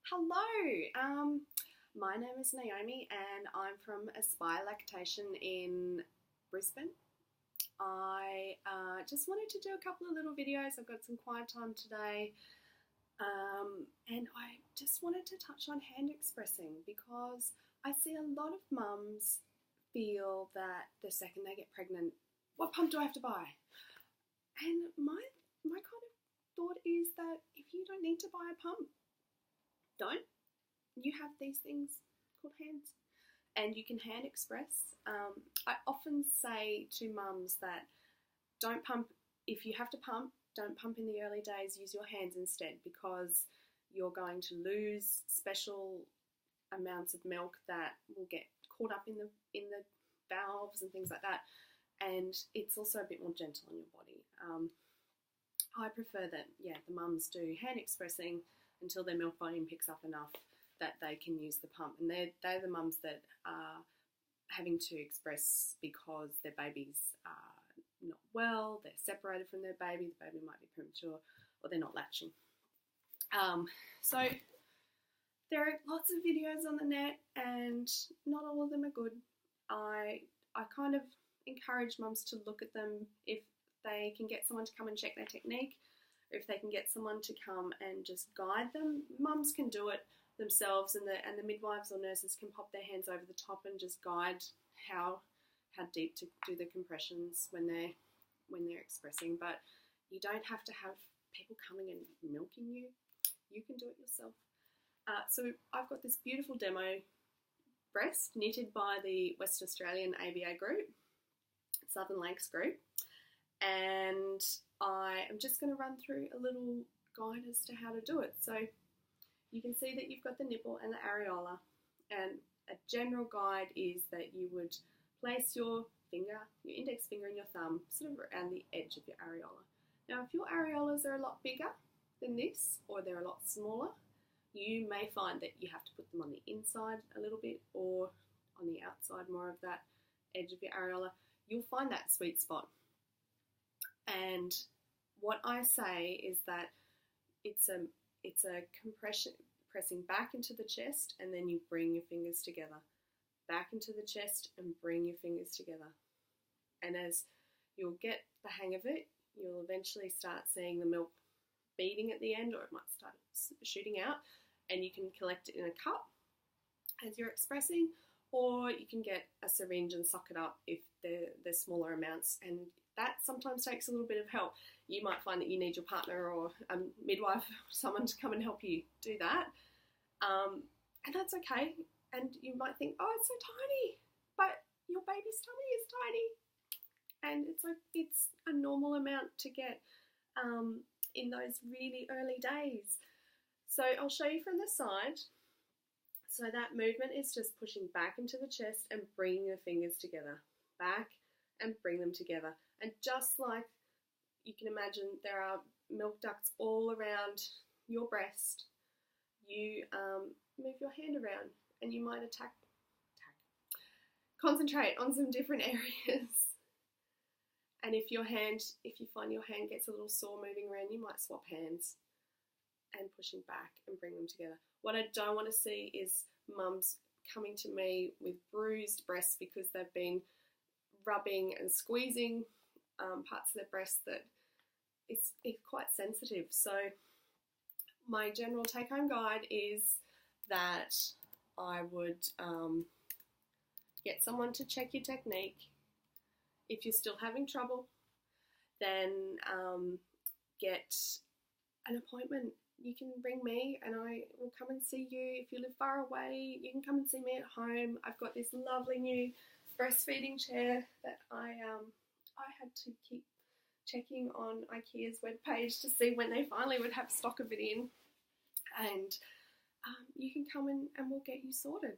Hello, my name is Naomi and I'm from Aspire Lactation in Brisbane. I just wanted to do a couple of little videos. I've got some quiet time today and I just wanted to touch on hand expressing because I see a lot of mums feel that the second they get pregnant, what pump do I have to buy? And my kind of thought is that if you don't need to buy a pump, don't. You have these things called hands and you can hand express. I often say to mums that don't pump, if you have to pump, don't pump in the early days, use your hands instead because you're going to lose special amounts of milk that will get caught up in the valves and things like that, and it's also a bit more gentle on your body. I prefer that, the mums do hand expressing until their milk volume picks up enough that they can use the pump. And they're the mums that are having to express because their baby's not well, they're separated from their baby, the baby might be premature, or they're not latching. So there are lots of videos on the net and not all of them are good. I kind of encourage mums to look at them if they can get someone to come and check their technique, or if they can get someone to come and just guide them. Mums can do it themselves, and the midwives or nurses can pop their hands over the top and just guide how deep to do the compressions when they're expressing. But you don't have to have people coming and milking you. You can do it yourself. So I've got this beautiful demo breast knitted by the West Australian ABA group, Southern Lakes group, and I am just going to run through a little guide as to how to do it. So you can see that you've got the nipple and the areola, and a general guide is that you would place your index finger and your thumb sort of around the edge of your areola. Now if your areolas are a lot bigger than this, or they're a lot smaller, you may find that you have to put them on the inside a little bit or on the outside more of that edge of your areola. You'll find that sweet spot. And what I say is that it's a compression, pressing back into the chest, and then you bring your fingers together. Back into the chest and bring your fingers together. And as you'll get the hang of it, you'll eventually start seeing the milk beading at the end, or it might start shooting out, and you can collect it in a cup as you're expressing, or you can get a syringe and suck it up if they're smaller amounts, and that sometimes takes a little bit of help. You might find that you need your partner or a midwife, someone to come and help you do that, and that's okay. And you might think, oh, it's so tiny, but your baby's tummy is tiny, and it's a normal amount to get in those really early days. So I'll show you from the side. So that movement is just pushing back into the chest and bringing the fingers together, back and bring them together. And just like you can imagine, there are milk ducts all around your breast. You move your hand around and you might concentrate on some different areas. And if you find your hand gets a little sore moving around, you might swap hands and pushing back and bring them together. What I don't want to see is mums coming to me with bruised breasts because they've been rubbing and squeezing parts of their breast that it's quite sensitive. So my general take-home guide is that I would get someone to check your technique. If you're still having trouble, then get an appointment. You can ring me and I will come and see you. If you live far away, you can come and see me at home. I've got this lovely new breastfeeding chair that I had to keep checking on IKEA's webpage to see when they finally would have stock of it in. And you can come in and we'll get you sorted.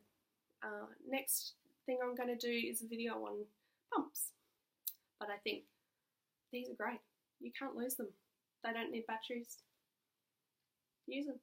Next thing I'm going to do is a video on pumps. But I think these are great. You can't lose them. They don't need batteries. Use them.